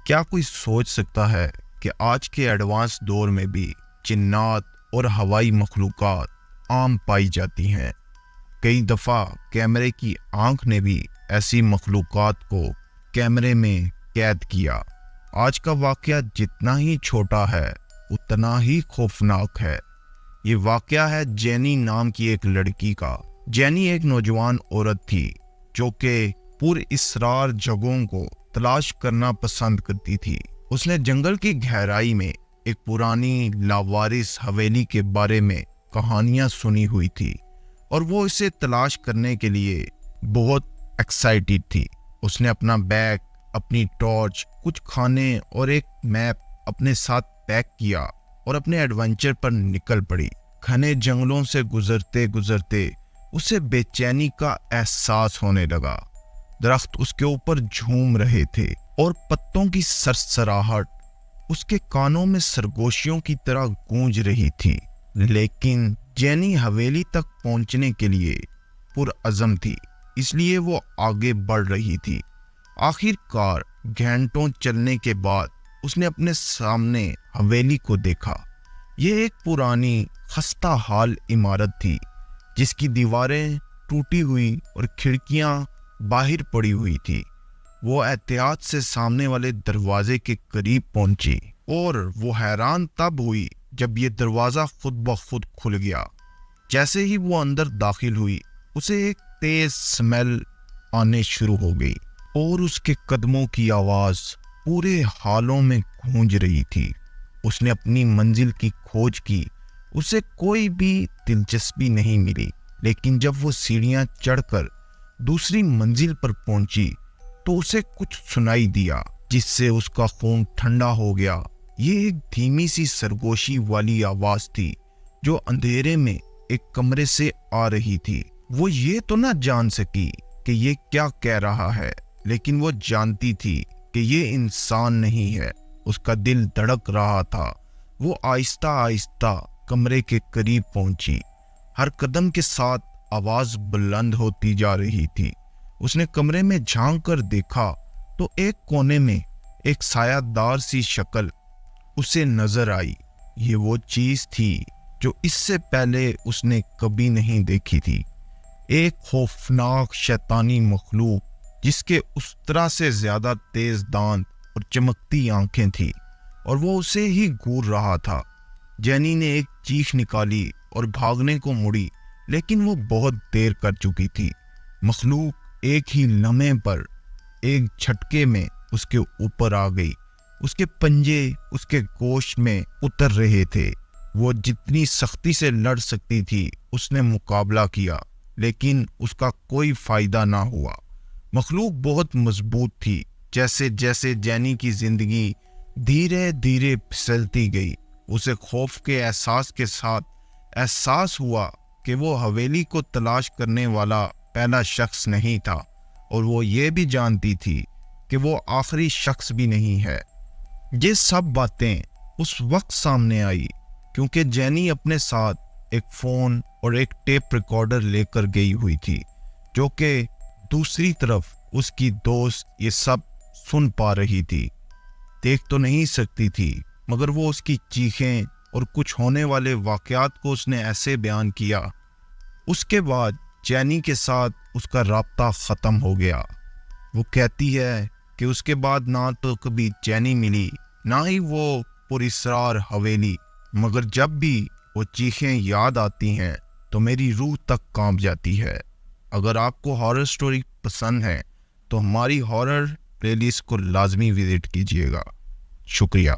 کیا کوئی سوچ سکتا ہے کہ آج کے ایڈوانس دور میں بھی جنات اور ہوائی مخلوقات عام پائی جاتی ہیں؟ کئی دفعہ کیمرے کی آنکھ نے بھی ایسی مخلوقات کو کیمرے میں قید کیا۔ آج کا واقعہ جتنا ہی چھوٹا ہے اتنا ہی خوفناک ہے۔ یہ واقعہ ہے جینی نام کی ایک لڑکی کا۔ جینی ایک نوجوان عورت تھی جو کہ پر اسرار جگہوں کو تلاش کرنا پسند کرتی تھی۔ اس نے جنگل کی گہرائی میں ایک پرانی لاوارث حویلی کے بارے میں کہانیاں سنی ہوئی تھی اور وہ اسے تلاش کرنے کے لیے بہت ایکسائٹڈ تھی۔ اس نے اپنا بیگ، اپنی ٹارچ، کچھ کھانے اور ایک میپ اپنے ساتھ پیک کیا اور اپنے ایڈونچر پر نکل پڑی۔ گھنے جنگلوں سے گزرتے گزرتے اسے بے چینی کا احساس ہونے لگا۔ درخت اس کے اوپر جھوم رہے تھے اور پتوں کی سرسراہٹ اس کے کانوں میں سرگوشیوں کی طرح گونج رہی تھی، لیکن جینی حویلی تک پہنچنے کے لیے پرعزم تھی، اس لیے وہ آگے بڑھ رہی تھی۔ آخر کار گھنٹوں چلنے کے بعد اس نے اپنے سامنے حویلی کو دیکھا۔ یہ ایک پرانی خستہ حال عمارت تھی جس کی دیواریں ٹوٹی ہوئی اور کھڑکیاں باہر پڑی ہوئی تھی۔ وہ احتیاط سے سامنے والے دروازے کے قریب پہنچی اور وہ حیران تب ہوئی جب یہ دروازہ خود بخود کھل گیا۔ جیسے ہی وہ اندر داخل ہوئی اسے ایک تیز سمیل آنے شروع ہو گئی اور اس کے قدموں کی آواز پورے حالوں میں گونج رہی تھی۔ اس نے اپنی منزل کی کھوج کی، اسے کوئی بھی دلچسپی نہیں ملی، لیکن جب وہ سیڑھیاں چڑھ کر دوسری منزل پر پہنچی تو اسے کچھ سنائی دیا جس سے اس کا خون ٹھنڈا ہو گیا۔ یہ ایک دھیمی سی سرگوشی والی آواز تھی جو اندھیرے میں ایک کمرے سے آ رہی تھی۔ وہ یہ تو نہ جان سکی کہ یہ کیا کہہ رہا ہے، لیکن وہ جانتی تھی کہ یہ انسان نہیں ہے۔ اس کا دل دھڑک رہا تھا۔ وہ آہستہ آہستہ کمرے کے قریب پہنچی۔ ہر قدم کے ساتھ آواز بلند ہوتی جا رہی تھی۔ اس نے کمرے میں جھانک کر دیکھا تو ایک کونے میں ایک سایہ دار سی شکل اسے نظر آئی۔ یہ وہ چیز تھی جو اس سے پہلے اس نے کبھی نہیں دیکھی تھی، ایک خوفناک شیطانی مخلوق جس کے اس طرح سے زیادہ تیز دانت اور چمکتی آنکھیں تھیں، اور وہ اسے ہی گھور رہا تھا۔ جینی نے ایک چیخ نکالی اور بھاگنے کو مڑی، لیکن وہ بہت دیر کر چکی تھی۔ مخلوق ایک ہی لمحے پر ایک جھٹکے میں اس کے اوپر آ گئی۔ اس کے پنجے اس کے گوشت میں اتر رہے تھے۔ وہ جتنی سختی سے لڑ سکتی تھی اس نے مقابلہ کیا، لیکن اس کا کوئی فائدہ نہ ہوا۔ مخلوق بہت مضبوط تھی۔ جیسے جیسے جینی کی زندگی دھیرے دھیرے پھسلتی گئی، اسے خوف کے احساس کے ساتھ احساس ہوا کہ وہ حویلی کو تلاش کرنے والا پہلا شخص نہیں تھا، اور وہ یہ بھی جانتی تھی کہ وہ آخری شخص بھی نہیں ہے۔ یہ سب باتیں اس وقت سامنے آئی کیونکہ جینی اپنے ساتھ ایک فون اور ایک ٹیپ ریکارڈر لے کر گئی ہوئی تھی، جو کہ دوسری طرف اس کی دوست یہ سب سن پا رہی تھی۔ دیکھ تو نہیں سکتی تھی، مگر وہ اس کی چیخیں اور کچھ ہونے والے واقعات کو اس نے ایسے بیان کیا۔ اس کے بعد جینی کے ساتھ اس کا رابطہ ختم ہو گیا۔ وہ کہتی ہے کہ اس کے بعد نہ تو کبھی جینی ملی، نہ ہی وہ پراسرار حویلی، مگر جب بھی وہ چیخیں یاد آتی ہیں تو میری روح تک کانپ جاتی ہے۔ اگر آپ کو ہارر سٹوری پسند ہے تو ہماری ہارر پلے لسٹ کو لازمی وزٹ کیجیے گا۔ شکریہ۔